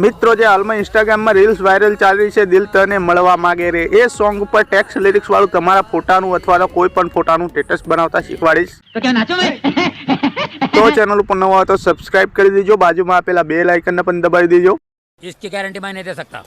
મિત્રો જે હાલમાં ઇન્સ્ટાગ્રામમાં રીલ્સ વાયરલ ચાલી રહી છે, દિલ તને મળવા માંગે રે, એ સોંગ ઉપર ટેક્સ લિરિક્સ વાળું તમારા ફોટાનું અથવા તો કોઈ પણ ફોટાનું સ્ટેટસ બનાવતા શીખવાડીશ. તો ક્યાં નાચો ભાઈ. તો ચેનલ ઉપર નવા હોય તો સબસ્ક્રાઇબ કરી દેજો, બાજુમાં આપેલા બેલ આઇકનને પણ દબાવી દેજો. इसकी गारंटी मैं नहीं दे सकता.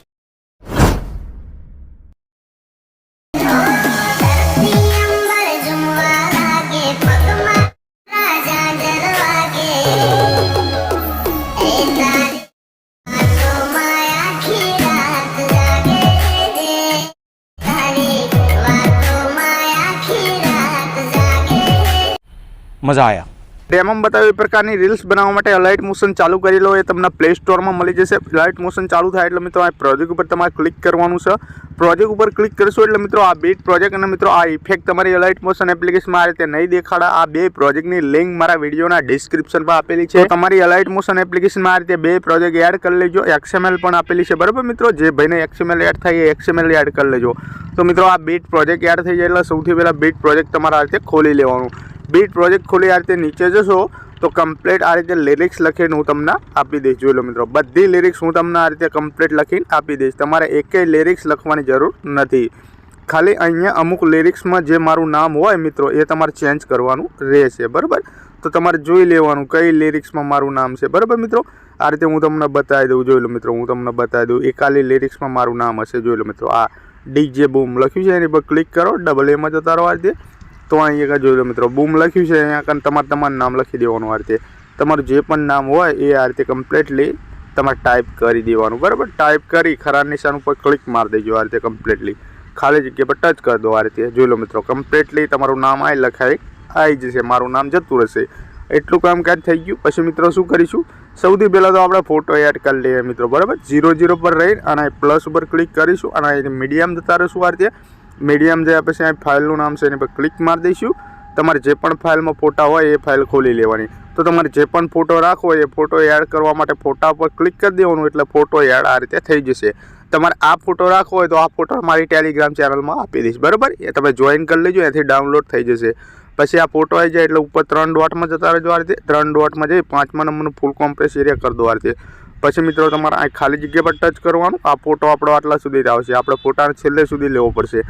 मजा आया. ડેમોમાં બતાવ્યું એ પ્રકારની રીલ્સ બનાવવા માટે અલાઇટ મોશન ચાલુ કરી લો. એ તમને પ્લે સ્ટોરમાં મળી જશે. અલાઇટ મોશન ચાલુ થાય એટલે મિત્રો આ પ્રોજેક્ટ ઉપર તમારે ક્લિક કરવાનું છે. પ્રોજેક્ટ ઉપર ક્લિક કરશો એટલે મિત્રો આ બીટ પ્રોજેક્ટ અને મિત્રો આ ઇફેક્ટ તમારી અલાઇટ મોશન એપ્લિકેશનમાં આ રીતે નહીં દેખાડા. આ બે પ્રોજેક્ટની લિંક મારા વિડીયોના ડિસ્ક્રિપ્શનમાં આપેલી છે. તમારી અલાઇટ મોશન એપ્લિકેશનમાં આ રીતે બે પ્રોજેક્ટ એડ કરી લેજો. XML પણ આપેલી છે, બરાબર મિત્રો. જે ભાઈને XML એડ થાય એ XML એડ કરી લેજો. તો મિત્રો આ બીટ પ્રોજેક્ટ એડ થઈ જાય એટલે સૌથી પહેલાં બીટ પ્રોજેક્ટ તમારે આ રીતે ખોલી લેવાનું. બીટ પ્રોજેક્ટ ખોલી આ રીતે નીચે જશો તો કમ્પ્લીટ આ રીતે લિરિક્સ લખીને હું તમને આપી દઈશ. જોઈ લો મિત્રો, બધી લિરિક્સ હું તમને આ રીતે કમ્પ્લીટ લખીને આપી દઈશ. તમારે એકેય લિરિક્સ લખવાની જરૂર નથી. ખાલી અહીંયા અમુક લિરિક્સમાં જે મારું નામ હોય મિત્રો એ તમારે ચેન્જ કરવાનું રહેશે, બરાબર. તો તમારે જોઈ લેવાનું કઈ લિરિક્સમાં મારું નામ છે, બરાબર મિત્રો. આ રીતે હું તમને બતાવી દઉં. જોઈ લો મિત્રો, હું તમને બતાવી દઉં. એકાલી લિરિક્સમાં મારું નામ હશે. જોઈ લો મિત્રો, આ DJ બૂમ લખ્યું છે, એની પર ક્લિક કરો. ડબલ એમાં જતા રહો આ રીતે. તો અહીંયા જોઈ લો મિત્રો, બૂમ લખ્યું છે, અહીંયા કાન તમારું નામ લખી દેવાનું. આ રીતે તમારું જે પણ નામ હોય એ આ રીતે કમ્પ્લીટલી તમારે ટાઈપ કરી દેવાનું, બરાબર. ટાઈપ કરી ખરા નિશાન ઉપર ક્લિક મારી દેજો. આ રીતે કમ્પ્લીટલી ખાલી જગ્યા પર ટચ કરી દો. આ રીતે જોઈ લો મિત્રો, કમ્પ્લીટલી તમારું નામ આવી જશે. મારું નામ જતું રહેશે. એટલું કામકાજ થઈ ગયું. પછી મિત્રો શું કરીશું, સૌથી પહેલાં તો આપણે ફોટો એડ કરી લઈએ મિત્રો, બરાબર. 0 પર રહી અને પ્લસ ઉપર ક્લિક કરીશું અને મીડિયમ જતા રહીશું. આ રીતે મીડિયમ જે પછી અહીં ફાઇલનું નામ છે એની પર ક્લિક મારી દઈશું. તમારે જે પણ ફાઇલમાં ફોટા હોય એ ફાઇલ ખોલી લેવાની. તો તમારે જે પણ ફોટો રાખવો હોય એ ફોટો એડ કરવા માટે ફોટા પર ક્લિક કરી દેવાનું એટલે ફોટો એડ આ રીતે થઈ જશે. તમારે આ ફોટો રાખવો હોય તો આ ફોટો મારી ટેલિગ્રામ ચેનલમાં આપી દઈશ, બરાબર. એ તમે જોઈન કરી લેજો, એથી ડાઉનલોડ થઈ જશે. પછી આ ફોટો આવી જાય એટલે ઉપર 3 ડોટમાં જતા રહેજો. આ રીતે 3 ડોટમાં જઈ 5મા નંબરનું ફૂલ કોમ્પ્રેસ એરિયા કરી દો. આ રીતે પછી મિત્રો તમારે આ ખાલી જગ્યા પર ટચ કરવાનું. આ ફોટો આપણો આટલા સુધી આવશે. આપણે ફોટાને છેલ્લે સુધી લેવો પડશે.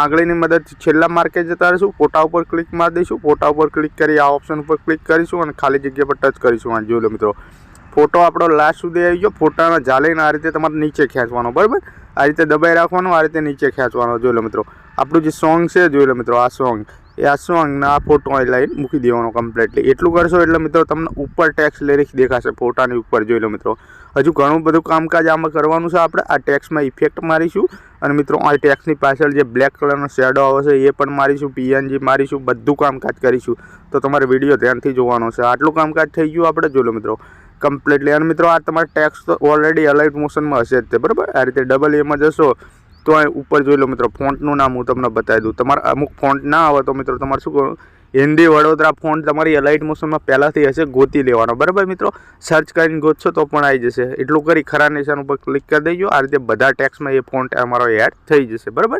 આંગળીની મદદથી છેલ્લા માર્કે જતા રહીશું. ફોટા ઉપર ક્લિક મારી દઈશું. ફોટા ઉપર ક્લિક કરી આ ઓપ્શન ઉપર ક્લિક કરીશું અને ખાલી જગ્યા પર ટચ કરીશું. આ જોઈ લો મિત્રો, ફોટો આપણો લાસ્ટ સુધી આવી ગયો. ફોટાના જાલીને આ રીતે તમારે નીચે ખેંચવાનો, બરાબર. આ રીતે દબાઈ રાખવાનું, આ રીતે નીચે ખેંચવાનો. જોઈ લો મિત્રો, આપણું જે સોંગ છે જોઈ લો મિત્રો, આ સોંગ આ સોંગના આ ફોટો લાઈન મૂકી દેવાનો કમ્પ્લીટલી. એટલું કરશો એટલે મિત્રો તમને ઉપર ટેક્સ લિરિક્સ દેખાશે ફોટાની ઉપર. જોઈ લો મિત્રો, હજુ ઘણું બધું કામકાજ આમાં કરવાનું છે. આપણે આ ટેક્સમાં ઇફેક્ટ મારીશું અને મિત્રો આ ટેક્સની પાછળ જે બ્લેક કલરનો શેડો આવશે એ પણ મારીશું. PNG મારીશું. બધું કામકાજ કરીશું. તો તમારે વિડીયો ધ્યાનથી જોવાનો છે. આટલું કામકાજ થઈ ગયું આપણે. જોઈ લો મિત્રો કમ્પ્લીટલી. અને મિત્રો આ તમારા ટેક્સ તો ઓલરેડી અલાઇટ મોશનમાં હશે જ તે, બરાબર. આ રીતે ડબલ એમાં જશો તો અહીં ઉપર જોઈ લો મિત્રો, ફોન્ટનું નામ હું તમને બતાવી દઉં. તમારે અમુક ફોન્ટ ના આવે તો મિત્રો તમારે શું કરવું, હિન્દી વડોદરા ફોન્ટ તમારી અલાઇટ મોશનમાં પહેલાંથી હશે, ગોતી લેવાનો, બરાબર મિત્રો. સર્ચ કરીને ગોતશો તો પણ આવી જશે. એટલું કરી ખરા નિશાન ઉપર ક્લિક કરી દેજો. આ રીતે બધા ટેક્સમાં એ ફોન્ટ અમારો એડ થઈ જશે, બરાબર.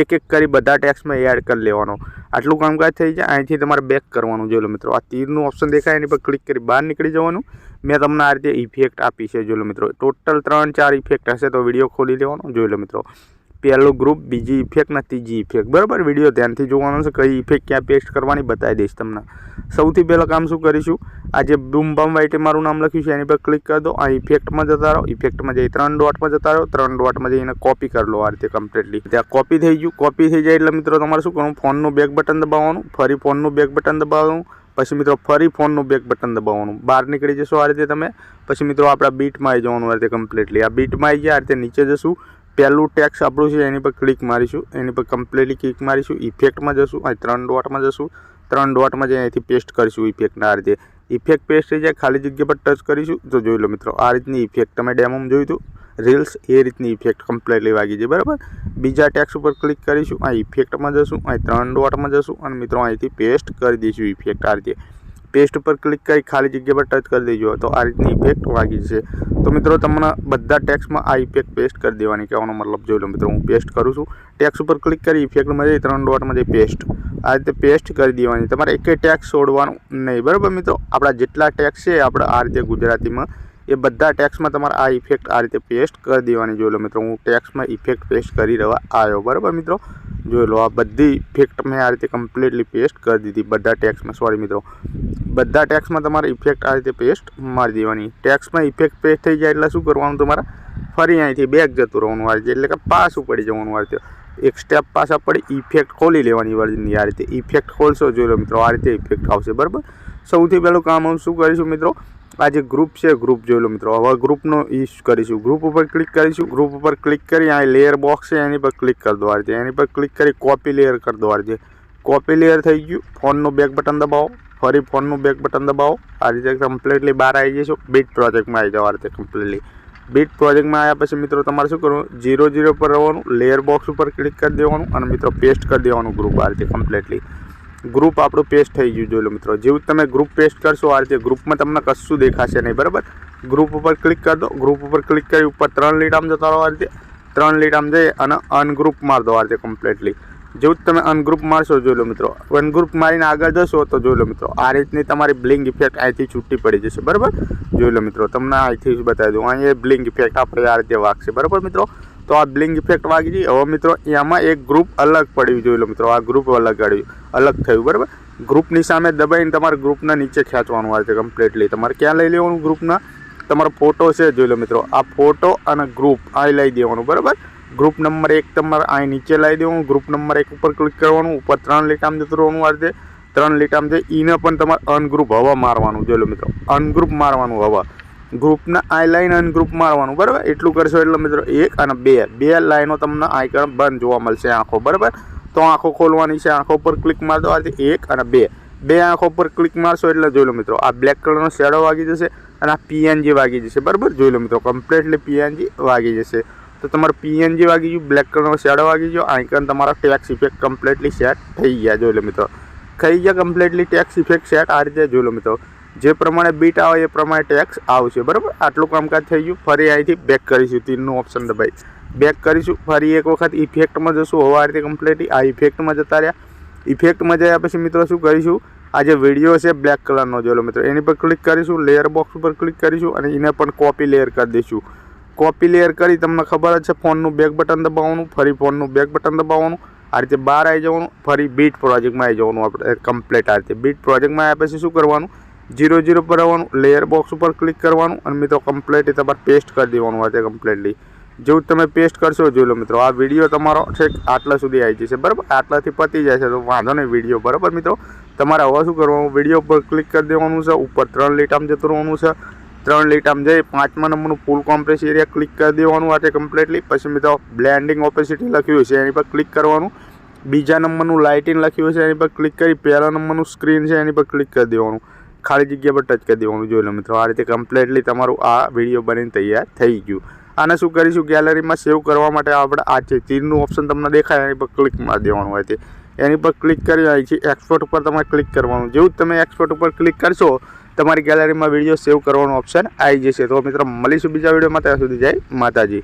એક એક કરી બધા ટેક્સમાં એડ કરી લેવાનો. આટલું કામકાજ થઈ જાય. અહીંથી તમારે બેક કરવાનું. જોઈ લો મિત્રો, આ તીરનું ઓપ્શન દેખાય એની પર ક્લિક કરી બહાર નીકળી જવાનું. મેં તમને આ રીતે ઇફેક્ટ આપી છે. જોઈ લો મિત્રો, ટોટલ 3-4 ઇફેક્ટ હશે તો વિડીયો ખોલી લેવાનો. જોઈ લો મિત્રો, પહેલું ગ્રુપ, બીજી ઇફેક્ટ ને ત્રીજી ઇફેક્ટ, બરાબર. વિડીયો ધ્યાનથી જોવાનો છે. કઈ ઇફેક્ટ ક્યાં પેસ્ટ કરવાની બતાવી દઈશ તમને. સૌથી પહેલાં કામ શું કરીશું, આ જે બૂમ બમ વાઇટે મારું નામ લખ્યું છે એની પર ક્લિક કરી દો. આ ઇફેક્ટમાં જતા રહો. ઇફેક્ટમાં જઈ 3 ડોટમાં જતા રહો. 3 ડોટમાં જઈને કોપી કરી લો. આ રીતે કમ્પ્લીટલી ત્યાં કોપી થઈ ગયું. કોપી થઈ જાય એટલે મિત્રો તમારે શું કરવું, ફોનનું બેક બટન દબાવવાનું. ફરી ફોનનું બેક બટન દબાવવાનું. પછી મિત્રો ફરી ફોનનું બેક બટન દબાવવાનું. બહાર નીકળી જશો આ રીતે તમે. પછી મિત્રો આપણા બીટમાં આવી જવાનું. આ રીતે કમ્પ્લીટલી આ બીટમાં આવી જાય. આ રીતે નીચે જશું. પહેલું ટેક્સ આપણું છે એની પર ક્લિક મારીશું. એની પર કમ્પ્લીટલી ક્લિક મારીશું. ઇફેક્ટમાં જશું. અહીં 3 ડોટમાં જશું. 3 ડોટમાં જઈ અહીંથી પેસ્ટ કરીશું ઇફેક્ટના. આ રીતે ઇફેક્ટ પેસ્ટ થઈ જાય. ખાલી જગ્યા પર ટચ કરીશું તો જોઈ લો મિત્રો, આ રીતની ઇફેક્ટ તમે ડેમોમાં જોયું હતું રીલ્સ, એ રીતની ઇફેક્ટ કમ્પ્લીટલી વાગી જાય, બરાબર. બીજા ટેક્સ ઉપર ક્લિક કરીશું. આ ઇફેક્ટમાં જશું. અહીં 3 ડોટમાં જશું અને મિત્રો અહીંથી પેસ્ટ કરી દઈશું ઇફેક્ટ. આ રીતે પેસ્ટ ઉપર ક્લિક કરી ખાલી જગ્યા પર ટચ કરી દેજો તો આ રીતની ઇફેક્ટ વાગી જશે. તો મિત્રો તમને બધા ટેક્સમાં આ ઇફેક્ટ પેસ્ટ કરી દેવાની, કહેવાનો મતલબ. જોઈ લો મિત્રો, હું પેસ્ટ કરું છું. ટેક્સ ઉપર ક્લિક કરી ઇફેક્ટમાં જઈ 3 ડોટમાં જઈ પેસ્ટ. આ રીતે પેસ્ટ કરી દેવાની. તમારે એકેય ટેક્સ છોડવાનું નહીં, બરાબર મિત્રો. આપણા જેટલા ટેક્સ છે આપણે આ રીતે ગુજરાતીમાં એ બધા ટેક્સમાં તમારે આ ઇફેક્ટ આ રીતે પેસ્ટ કરી દેવાની. જોઈ લો મિત્રો, હું ટેક્સમાં ઇફેક્ટ પેસ્ટ કરી રહેવા આવ્યો. બરાબર મિત્રો, જોઈ લો આ બધી ઇફેક્ટ મેં આ રીતે કમ્પ્લીટલી પેસ્ટ કરી દીધી બધા ટેક્સમાં. સોરી મિત્રો, બધા ટેક્સમાં તમારે ઇફેક્ટ આ રીતે પેસ્ટ મારી દેવાની. ટેક્સમાં ઇફેક્ટ પેસ્ટ થઈ જાય એટલે શું કરવાનું, તમારે ફરી અહીંથી બેક જતું રહેવાનું આ રીતે, એટલે કે પાછું પડી જવાનું આ રીતે. એક સ્ટેપ પાછા પડી ઇફેક્ટ ખોલી લેવાની વર્ઝનની આ રીતે. ઇફેક્ટ ખોલશો જોઈ લો મિત્રો, આ રીતે ઇફેક્ટ આવશે. બરાબર, સૌથી પહેલું કામ હું શું કરીશું મિત્રો, આ જે ગ્રુપ છે ગ્રુપ જોઈ લો મિત્રો. હવે ગ્રુપનો યુઝ કરીશું. ગ્રુપ ઉપર ક્લિક કરીશું. ગ્રુપ ઉપર ક્લિક કરી આ લેયર બોક્સ છે એની પર ક્લિક કરી દો આ રીતે. એની પર ક્લિક કરી કોપી લેયર કરી દો આ રીતે. કોપી લેયર થઈ ગયું. ફોનનું બેક બટન દબાવો, ફરી ફોનનું બેક બટન દબાવો. આ રીતે કમ્પ્લીટલી બહાર આવી જશો. બીટ પ્રોજેક્ટમાં આવી જાઓ આ રીતે કમ્પ્લીટલી. બીટ પ્રોજેક્ટમાં આવ્યા પછી મિત્રો તમારે શું કરવાનું, 0 પર રહેવાનું, લેયર બોક્સ ઉપર ક્લિક કરી દેવાનું અને મિત્રો પેસ્ટ કરી દેવાનું ગ્રુપ આ રીતે કમ્પ્લીટલી. ગ્રુપ આપણું પેસ્ટ થઈ ગયું જોઈ લો મિત્રો. જેવું તમે ગ્રુપ પેસ્ટ કરશો આ રીતે ગ્રુપમાં તમને કશું દેખાશે નહીં. બરાબર, ગ્રુપ ઉપર ક્લિક કરી દો. ગ્રુપ ઉપર ક્લિક કરી ઉપર 3 લીટામાં જતા રહો આ રીતે. 3 લીટામાં જઈ અને અનગ્રુપ માર દો આ રીતે કમ્પ્લીટલી. જેવું તમે અનગ્રુપ મારશો જોઈ લો મિત્રો, અનગ્રુપ મારીને આગળ જશો તો જોઈ લો મિત્રો આ રીતની તમારી બ્લિંક ઇફેક્ટ અહીંથી છૂટી પડી જશે. બરાબર, જોઈ લો મિત્રો, તમને અહીંથી જ બતાવી દઉં. અહીંયા બ્લિંક ઇફેક્ટ આપણે આ રીતે વાગશે. બરાબર મિત્રો, તો આ બ્લિંક ઇફેક્ટ વાગી ગઈ. હવે મિત્રો એમાં એક ગ્રુપ અલગ પડ્યું જોઈ લો મિત્રો. આ ગ્રુપ અલગ થયું. બરાબર, ગ્રુપની સામે દબાઈને તમારે ગ્રુપના નીચે ખેંચવાનું આ રીતે કમ્પ્લીટલી. તમારે ક્યાં લઈ લેવાનું ગ્રુપના, તમારો ફોટો છે જોઈ લો મિત્રો. આ ફોટો અને ગ્રુપ અહીં લઈ દેવાનું. બરાબર, ગ્રુપ નંબર 1 તમારે અહીં નીચે લઈ દેવાનું. ગ્રુપ નંબર 1 ઉપર ક્લિક કરવાનું. ઉપર 3 લીટામાં જતું રહેવાનું આ રીતે. 3 લીટામાં જઈ એને પણ તમારે અનગ્રુપ હવા મારવાનું જોઈ લો મિત્રો. અનગ્રુપ મારવાનું હવા. ગ્રુપના આ લાઈન અનગ્રુપ મારવાનું. બરાબર, એટલું કરશો એટલે મિત્રો 1 અને 2 લાઈનો તમને આઈકન બંધ જોવા મળશે આંખો. બરાબર, તો આંખો ખોલવાની છે. આંખો પર ક્લિક માર દો આ રીતે. 1 અને 2 આંખો પર ક્લિક મારશો એટલે જોઈ લો મિત્રો આ બ્લેક કલરનો શેડો વાગી જશે અને આ PNG વાગી જશે. બરાબર, જોઈ લો મિત્રો કમ્પ્લીટલી PNG વાગી જશે. તો તમારું PNG વાગી ગયું, બ્લેક કલરનો શેડો વાગી ગયો. આઈકન તમારા ટેક્સ ઇફેક્ટ કમ્પ્લીટલી સેટ થઈ ગયા જોઈ લો મિત્રો. થઈ ગયા કમ્પ્લીટલી ટેક્સ ઇફેક્ટ સેટ આ રીતે જોઈ લો મિત્રો. જે પ્રમાણે બીટ આવે એ પ્રમાણે ટેક્સ આવશે. બરાબર, આટલું કામકાજ થઈ ગયું. ફરી અહીંથી બેક કરીશું. 3નું ઓપ્શન દબાઈ બેક કરીશું. ફરી એક વખત ઇફેક્ટમાં જશું. હવે આ રીતે કમ્પ્લીટલી આ ઇફેક્ટમાં જતા રહ્યા. ઇફેક્ટમાં જયા પછી મિત્રો શું કરીશું, આ જે વિડીયો છે બ્લેક કલરનો જોઈ લો મિત્રો, એની પર ક્લિક કરીશું. લેયર બોક્સ ઉપર ક્લિક કરીશું અને એને પણ કોપી લેયર કરી દઈશું. કોપી લેયર કરી તમને ખબર જ છે ફોનનું બેક બટન દબાવવાનું. ફરી ફોનનું બેક બટન દબાવવાનું. આ રીતે બહાર આવી જવાનું. ફરી બીટ પ્રોજેક્ટમાં આવી જવાનું. આપણે કમ્પ્લીટ આ રીતે બીટ પ્રોજેક્ટમાં આવ્યા પછી શું કરવાનું, 0 પર આવવાનું. લેયર બોક્સ ઉપર ક્લિક કરવાનું અને મિત્રો કમ્પ્લીટલી તમારે પેસ્ટ કરી દેવાનું આ રીતે કમ્પ્લીટલી. જેવું તમે પેસ્ટ કરશો જોઈ લો મિત્રો આ વિડીયો તમારો છેક આટલા સુધી આવી જશે. બરાબર, આટલાથી પતી જાય છે તો વાંધો નહીં વિડીયો. બરાબર મિત્રો, તમારે હવે શું કરવાનું, વિડીયો પર ક્લિક કરી દેવાનું છે. ઉપર 3 લીટામાં જતું રહેવાનું છે. 3 લીટામાં જઈ 5મા નંબરનું ફૂલ કોમ્પ્રેસ એરિયા ક્લિક કરી દેવાનું આ કમ્પ્લીટલી. પછી મિત્રો બ્લેન્ડિંગ ઓપેસિટી લખ્યું છે એની પર ક્લિક કરવાનું. 2જા નંબરનું લાઇટિંગ લખ્યું છે એની પર ક્લિક કરી 1લા નંબરનું સ્ક્રીન છે એની પર ક્લિક કરી દેવાનું. ખાલી જગ્યા પર ટચ કરી દેવાનું જોઈ લો મિત્રો. આ રીતે કમ્પ્લીટલી તમારું આ વિડીયો બનીને તૈયાર થઈ ગયું. આને શું કરીશું, ગેલેરીમાં સેવ કરવા માટે આપણે આ છે તીરનું ઓપ્શન તમને દેખાય એની પર ક્લિક મારી દેવાનું હોય તે. એની પર ક્લિક કરી અહીંથી એક્સપોર્ટ ઉપર તમારે ક્લિક કરવાનું. જેવું તમે એક્સપોર્ટ ઉપર ક્લિક કરશો તમારી ગેલેરીમાં વિડીયો સેવ કરવાનો ઓપ્શન આવી જશે. તો મિત્રો મળીશું બીજા વિડીયોમાં. ત્યાં સુધી જય માતાજી.